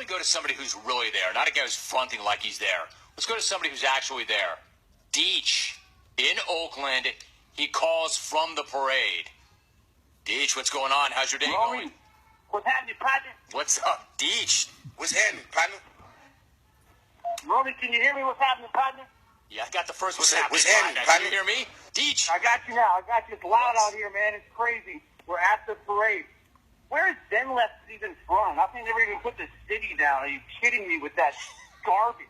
we go to somebody who's really there? Not a guy who's fronting like he's there. Let's go to somebody who's actually there. Deech in Oakland. He calls from the parade. Deech, what's going on? How's your day going? What's happening, partner? What's up, Deech? What's happening, partner? Romy, can you hear me? What's happening, partner? Yeah, I got the first What's happening. happening, Can you hear me? Deech. I got you now. I got you. It's loud out here, man. It's crazy. We're at the parade. Where is Denlef even from? I think they never even put the city down. Are you kidding me with that garbage?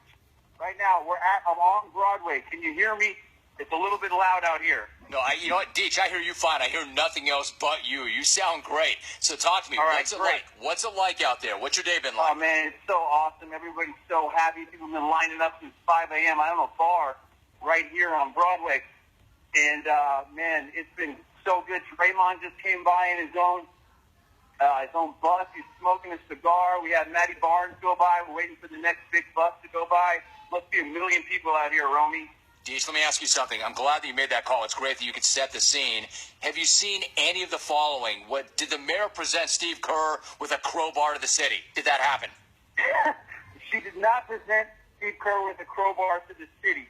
Right now, I'm on Broadway. Can you hear me? It's a little bit loud out here. No, you know what, Deech, I hear you fine. I hear nothing else but you. You sound great. So talk to me. All right, what's it great. like? What's it like out there? What's your day been like? Oh, man, it's so awesome. Everybody's so happy. People have been lining up since 5 a.m. I'm at a bar right here on Broadway. And, man, it's been so good. Draymond just came by in his own bus. He's smoking a cigar. We had Matty Barnes go by. We're waiting for the next big bus to go by. Must be 1 million people out here, Romy. Deech, let me ask you something. I'm glad that you made that call. It's great that you could set the scene. Have you seen any of the following? What did the mayor present Steve Kerr with a crowbar to the city? Did that happen? She did not present Steve Kerr with a crowbar to the city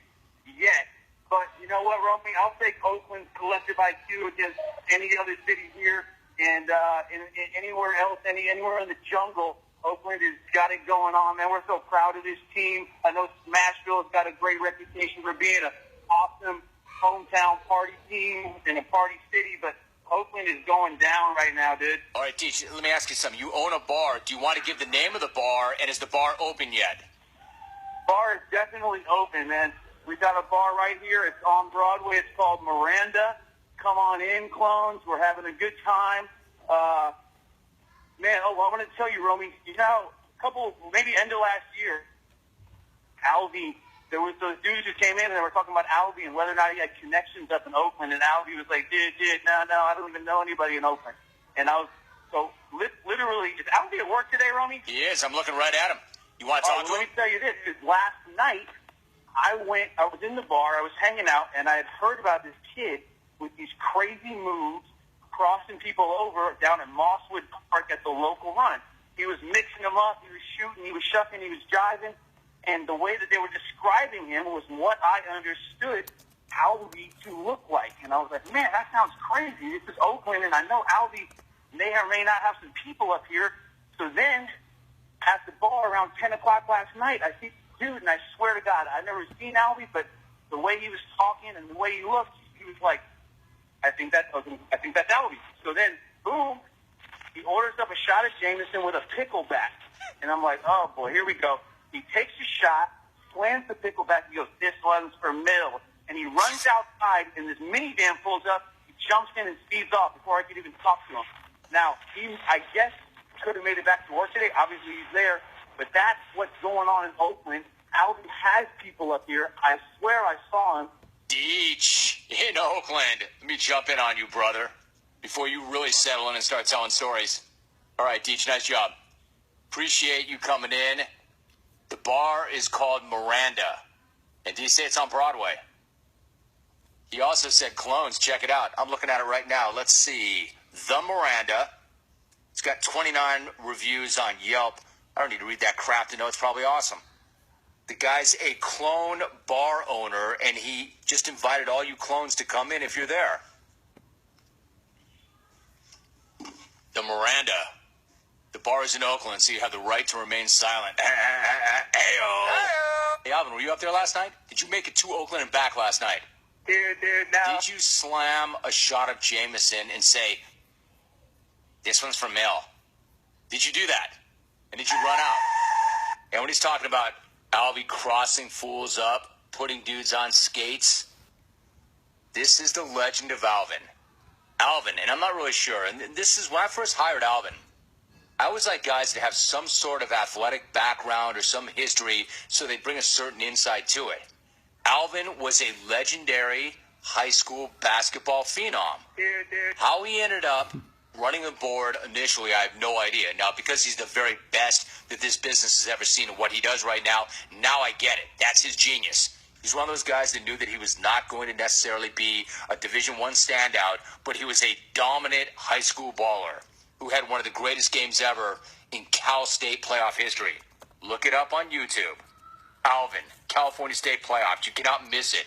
yet. But you know what, Romy? I'll take Oakland's collective IQ against any other city here. And in anywhere else, anywhere in the jungle, Oakland has got it going on, man. We're so proud of this team. I know Smashville has got a great reputation for being an awesome hometown party team and a party city, but Oakland is going down right now, dude. All right, Deech, let me ask you something. You own a bar. Do you want to give the name of the bar, and is the bar open yet? Bar is definitely open, man. We've got a bar right here. It's on Broadway. It's called Miranda. Come on in, clones. We're having a good time. Man, I want to tell you, Romy, you know, maybe end of last year, Alvy, there was those dudes who came in and they were talking about Alvy and whether or not he had connections up in Oakland, and Alvy was like, dude, no, I don't even know anybody in Oakland. And I was, so literally, is Alvy at work today, Romy? He is. I'm looking right at him. You want to talk to him? Let me tell you this, because last night, I was in the bar, I was hanging out, and I had heard about this kid with these crazy moves, crossing people over down at Mosswood Park at the local run. He was mixing them up, he was shooting, he was shucking, he was jiving, and the way that they were describing him was what I understood Alvy to look like. And I was like, man, that sounds crazy. This is Oakland, and I know Alvy may or may not have some people up here. So then, at the bar around 10 o'clock last night, I see this dude, and I swear to God, I've never seen Alvy, but the way he was talking and the way he looked, he was like, I think that's Alvy. So then, boom, he orders up a shot of Jameson with a pickle back. And I'm like, oh, boy, here we go. He takes a shot, slams the pickle back, and goes, this one's for Mill. And he runs outside, and this minivan pulls up, he jumps in and speeds off before I could even talk to him. Now, I guess, could have made it back to work today. Obviously, he's there. But that's what's going on in Oakland. Alvy has people up here. I swear I saw him. Deech in Oakland. Let me jump in on you, brother, before you really settle in and start telling stories. All right, Deech, nice job. Appreciate you coming in. The bar is called Miranda. And did he say it's on Broadway? He also said clones. Check it out. I'm looking at it right now. Let's see. The Miranda. It's got 29 reviews on Yelp. I don't need to read that crap to know it's probably awesome. The guy's a clone bar owner, and he just invited all you clones to come in if you're there. The Miranda. The bar is in Oakland, so you have the right to remain silent. Hey, Alvin, were you up there last night? Did you make it to Oakland and back last night? Dude, now. Did you slam a shot of Jameson and say, this one's for Mill? Did you do that? And did you run out? And when he's talking about Alvy crossing fools up, putting dudes on skates, this is the legend of Alvin. Alvin, and I'm not really sure, and this is when I first hired Alvin, I always like guys that have some sort of athletic background or some history so they bring a certain insight to it. Alvin was a legendary high school basketball phenom. Dude. How he ended up running the board initially, I have no idea. Now, because he's the very best that this business has ever seen and what he does right now I get it. That's his genius. He's one of those guys that knew that he was not going to necessarily be a Division I standout, but he was a dominant high school baller who had one of the greatest games ever in Cal State playoff history. Look it up on YouTube. Alvin, California State Playoffs. You cannot miss it.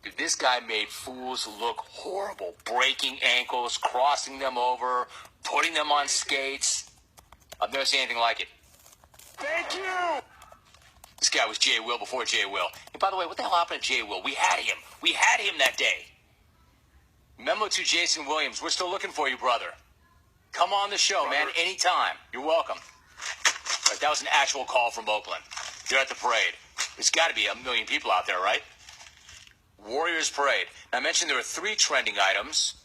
Dude, this guy made fools look horrible. Breaking ankles, crossing them over, putting them on skates. I've never seen anything like it. Thank you. This guy was Jay Will before Jay Will. And by the way, what the hell happened to Jay Will? We had him. We had him that day. Memo to Jason Williams. We're still looking for you, brother. Come on the show, man, anytime. You're welcome. Right, that was an actual call from Oakland. They're at the parade. There's got to be 1 million people out there, right? Warriors Parade. Now, I mentioned there are 3 trending items.